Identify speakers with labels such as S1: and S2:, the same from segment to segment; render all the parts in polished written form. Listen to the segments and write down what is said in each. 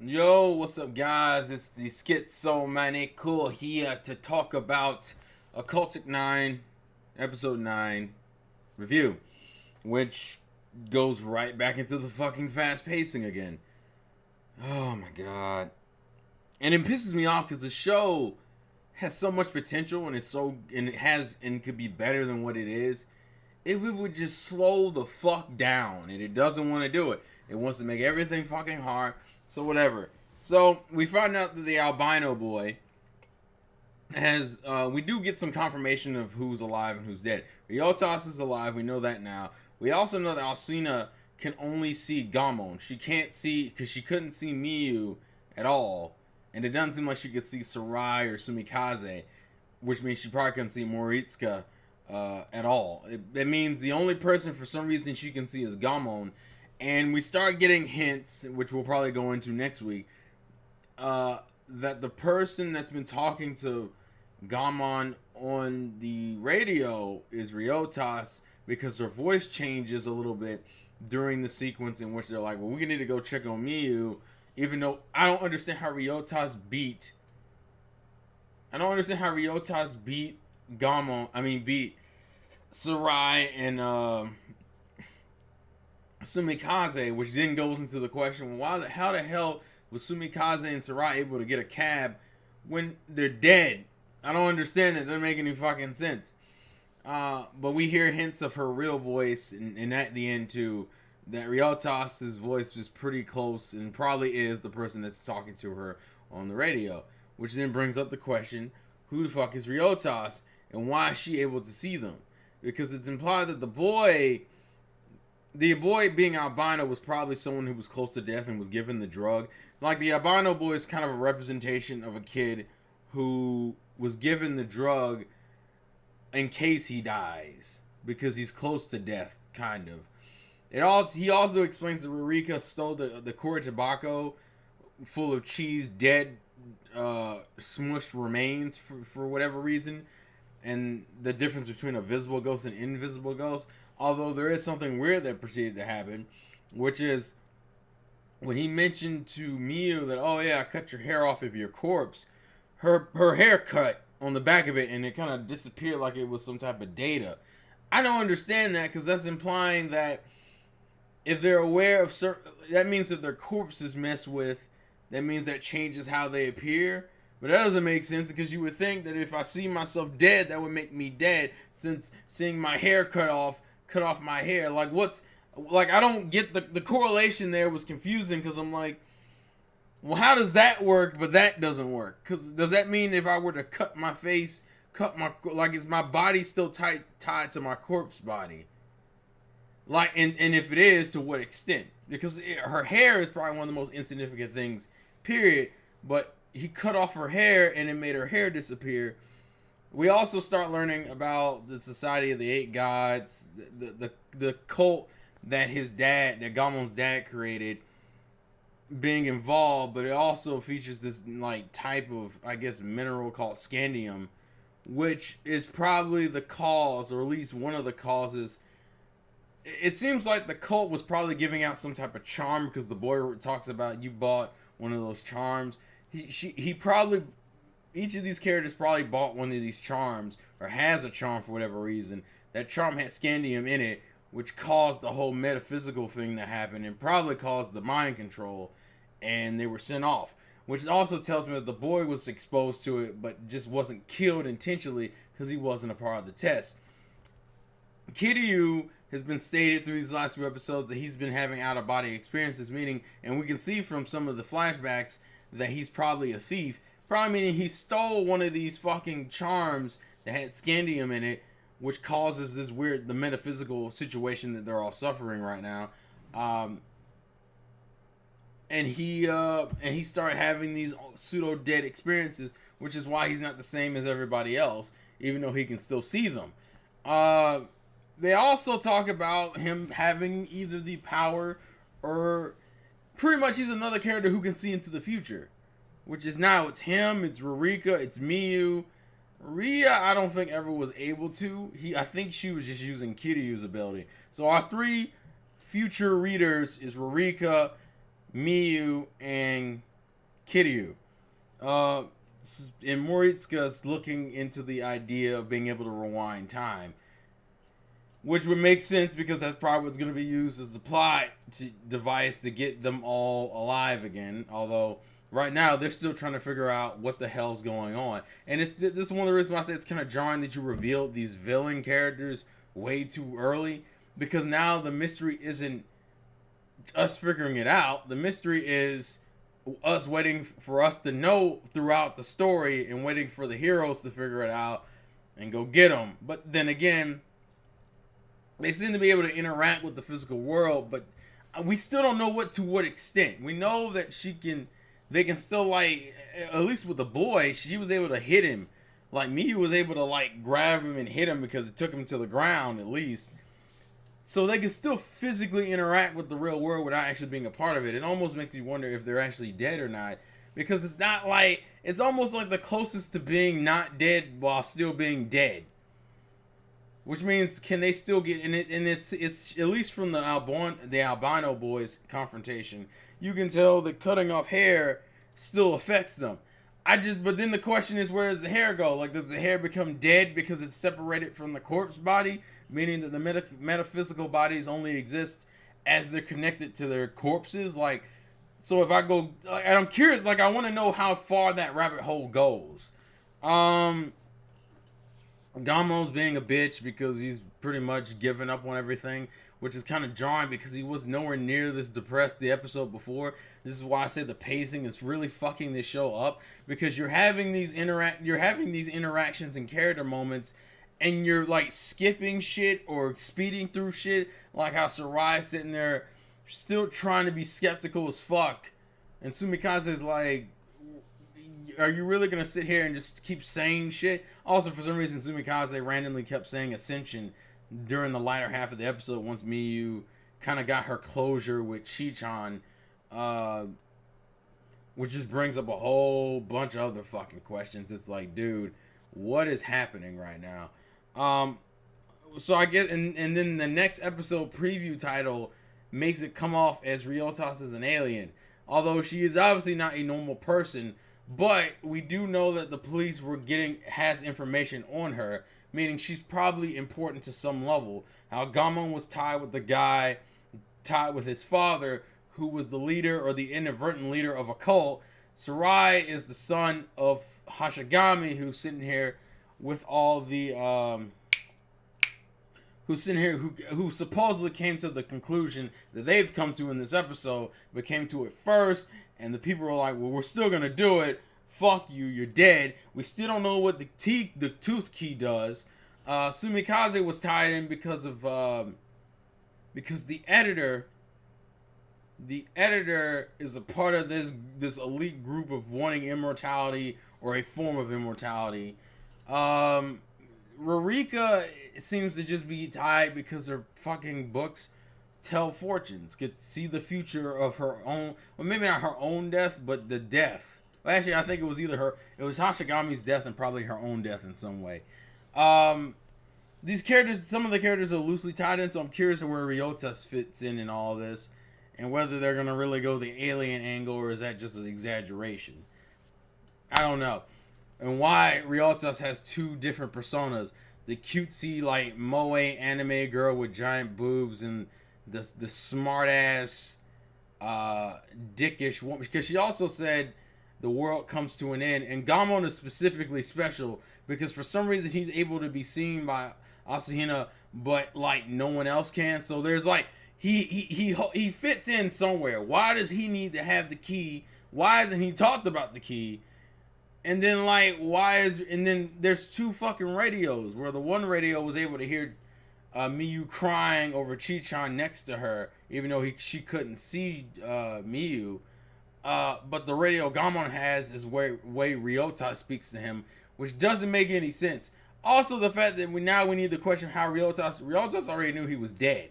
S1: Yo, what's up, guys? It's the Schizomanic Cool here to talk about Occultic 9, Episode 9 review, which goes right back into the fucking fast pacing again. Oh my god. And it pisses me off because the show has so much potential and it could be better than what it is if it would just slow the fuck down, and it doesn't want to do it. It wants to make everything fucking hard. So whatever. So we find out that the albino boy has we do get some confirmation of who's alive and who's dead. Ryotas is alive, we know that now. We also know that Alcina can only see Gamon. She can't see, because she couldn't see Miyu at all. And it doesn't seem like she could see Sarai or Sumikaze, which means she probably couldn't see Moritsuka at all. It means the only person for some reason she can see is Gamon. And we start getting hints, which we'll probably go into next week, that the person that's been talking to Gamon on the radio is Ryotas, because her voice changes a little bit during the sequence in which they're like, well, we need to go check on Miyu, even though I don't understand how Ryotas beat beat Sarai and Sumikaze, which then goes into the question, how the hell was Sumikaze and Sarai able to get a cab when they're dead? I don't understand that. It doesn't make any fucking sense. But we hear hints of her real voice, and at the end too, that Ryotas' voice was pretty close and probably is the person that's talking to her on the radio. Which then brings up the question, who the fuck is Ryotas, and why is she able to see them? Because it's implied that the boy being albino was probably someone who was close to death and was given the drug. Like, the albino boy is kind of a representation of a kid who was given the drug in case he dies, because he's close to death, kind of. He also explains that Rurika stole the core tobacco full of cheese, dead, smushed remains for whatever reason, and the difference between a visible ghost and invisible ghost. Although there is something weird that proceeded to happen, which is when he mentioned to Miyu that, oh yeah, I cut your hair off of your corpse, her hair cut on the back of it, and it kind of disappeared like it was some type of data. I don't understand that, because that's implying that if they're aware of certain, that means that their corpse is messed with, that means that changes how they appear. But that doesn't make sense, because you would think that if I see myself dead, that would make me dead, since seeing my hair cut off my hair. I don't get the correlation there. Was confusing, because I'm like, well, how does that work, but that doesn't work? Because does that mean if I were to cut my face, is my body still tied to my corpse body? Like, and if it is, to what extent? Because her hair is probably one of the most insignificant things, period. But he cut off her hair, and it made her hair disappear. We also start learning about the Society of the Eight Gods, the cult that Gamon's dad created, being involved. But it also features this like type of, I guess, mineral called scandium, which is probably the cause, or at least one of the causes. It seems like the cult was probably giving out some type of charm, because the boy talks about, you bought one of those charms. He probably, each of these characters probably bought one of these charms, or has a charm for whatever reason. That charm had scandium in it, which caused the whole metaphysical thing to happen, and probably caused the mind control, and they were sent off. Which also tells me that the boy was exposed to it, but just wasn't killed intentionally, because he wasn't a part of the test. Kiryu has been stated through these last 2 episodes that he's been having out-of-body experiences, meaning, and we can see from some of the flashbacks, that he's probably a thief. Probably meaning he stole one of these fucking charms that had scandium in it, which causes this weird, the metaphysical situation that they're all suffering right now. And he started having these pseudo-dead experiences, which is why he's not the same as everybody else, even though he can still see them. They also talk about him having either the power, or pretty much he's another character who can see into the future. Which is now, it's him, it's Rurika, it's Miyu. Ria, I don't think ever was able to. I think she was just using Kiryu's ability. So our 3 future readers is Rurika, Miyu, and Kiryu. And Moritsuka's looking into the idea of being able to rewind time, which would make sense because that's probably what's going to be used as the plot device to get them all alive again. Although right now they're still trying to figure out what the hell's going on, and this is one of the reasons why I say it's kind of jarring that you revealed these villain characters way too early, because now the mystery isn't us figuring it out. The mystery is us waiting for us to know throughout the story and waiting for the heroes to figure it out and go get them. But then again, they seem to be able to interact with the physical world, but we still don't know what extent. We know that they can still, like, at least with the boy, she was able to hit him. Like, Miyu was able to, like, grab him and hit him because it took him to the ground, at least. So they can still physically interact with the real world without actually being a part of it. It almost makes you wonder if they're actually dead or not. Because it's not like, it's almost like the closest to being not dead while still being dead. Which means, can they still get in it? And it's at least from the albino boys confrontation, you can tell that cutting off hair still affects them. But then the question is, where does the hair go? Like, does the hair become dead because it's separated from the corpse body? Meaning that the metaphysical bodies only exist as they're connected to their corpses? Like, so if I go, like, and I'm curious, like, I want to know how far that rabbit hole goes. Gamo's being a bitch because he's pretty much given up on everything, which is kind of jarring because he was nowhere near this depressed the episode before. This is why I say the pacing is really fucking this show up, because you're having these interactions and character moments, and you're like skipping shit or speeding through shit, like how Sarai's sitting there still trying to be skeptical as fuck, and Sumikaze is like, are you really gonna sit here and just keep saying shit? Also, for some reason, Sumikaze randomly kept saying Ascension during the latter half of the episode once Miyu kind of got her closure with Chi-chan, which just brings up a whole bunch of other fucking questions. It's like, dude, what is happening right now? So I guess, and then the next episode preview title makes it come off as Ryotas is an alien, although she is obviously not a normal person. But we do know that the police has information on her, meaning she's probably important to some level. How Gamon was tied with his father, who was the leader or the inadvertent leader of a cult. Sarai is the son of Hashigami, who's sitting here with all the who supposedly came to the conclusion that they've come to in this episode, but came to it first. And the people are like, well, we're still going to do it. Fuck you, you're dead. We still don't know what the tooth key does. Sumikaze was tied in because the editor is a part of this elite group of wanting immortality or a form of immortality. Rurika seems to just be tied because her fucking books tell fortunes, could see the future of her own, well, maybe not her own death, but the death. Well, actually, I think it was Hashigami's death and probably her own death in some way. These characters, some of the characters are loosely tied in, so I'm curious where Ryotas fits in all this, and whether they're going to really go the alien angle, or is that just an exaggeration? I don't know. And why Ryotas has two different personas. The cutesy, like, moe anime girl with giant boobs, and the smart ass dickish woman, because she also said the world comes to an end, and Gamon is specifically special because for some reason he's able to be seen by Asahina, but like no one else can. So there's like he fits in somewhere. Why does he need to have the key? Why isn't he talked about the key? And then and then there's two fucking radios where the one radio was able to hear Miyu crying over Chi-chan next to her, even though she couldn't see Miyu. But the radio Gamon has is way Ryota speaks to him, which doesn't make any sense. Also, the fact that we need to question how Ryotas already knew he was dead.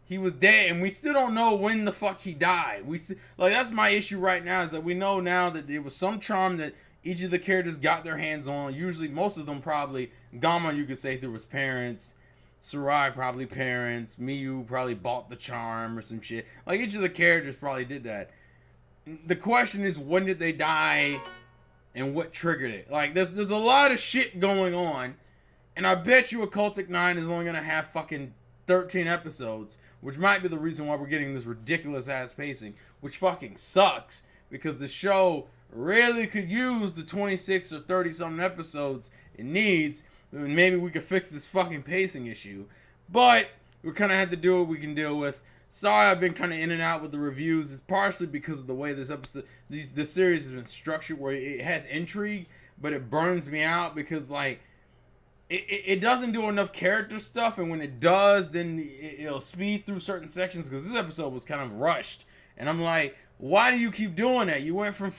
S1: He was dead, and we still don't know when the fuck he died. That's my issue right now, is that we know now that there was some charm that each of the characters got their hands on. Usually, most of them probably, Gamon, you could say through his parents. Sarai probably parents. Miyu probably bought the charm or some shit. Like, each of the characters probably did that. the question is, when did they die and what triggered it? Like, there's a lot of shit going on, and I bet you Occultic 9 is only gonna have fucking 13 episodes, which might be the reason why we're getting this ridiculous ass pacing, which fucking sucks, because the show really could use the 26 or 30 something episodes it needs, and maybe we could fix this fucking pacing issue. But we kind of had to do what we can deal with. Sorry, I've been kind of in and out with the reviews. It's partially because of the way this series has been structured, where it has intrigue, but it burns me out because, like, it doesn't do enough character stuff, and when it does, then it'll speed through certain sections, because this episode was kind of rushed. And I'm like, why do you keep doing that? You went from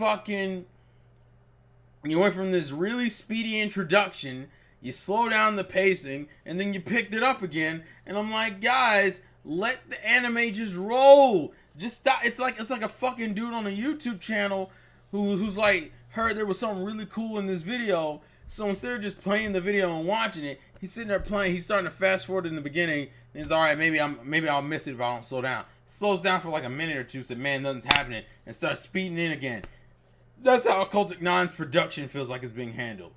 S1: this really speedy introduction, you slow down the pacing, and then you picked it up again, and I'm like, guys, let the anime just roll. Just stop. It's like a fucking dude on a YouTube channel who's like heard there was something really cool in this video. So instead of just playing the video and watching it, he's sitting there playing. He's starting to fast forward in the beginning. And he's all right. Maybe I'll miss it if I don't slow down. Slows down for like a minute or two. Said, man, nothing's happening, and starts speeding in again. That's how Occultic 9's production feels like it's being handled.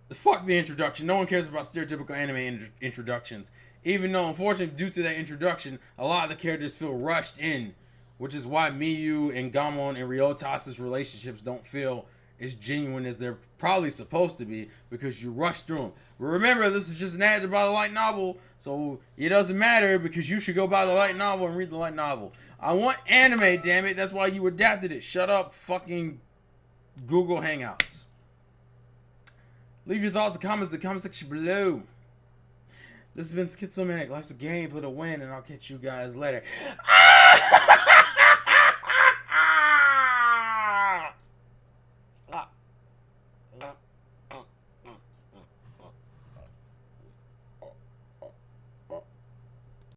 S1: Fuck the introduction. No one cares about stereotypical anime introductions. Even though, unfortunately, due to that introduction, a lot of the characters feel rushed in, which is why Miyu and Gamon and Ryotas's relationships don't feel as genuine as they're probably supposed to be, because you rush through them. But remember, this is just an adapted by the light novel, so it doesn't matter, because you should go buy the light novel and read the light novel. I want anime, damn it. That's why you adapted it. Shut up, fucking Google Hangouts. Leave your thoughts and comments in the comment section below. This has been Schizomaniac. Life's a game, put a win, and I'll catch you guys later.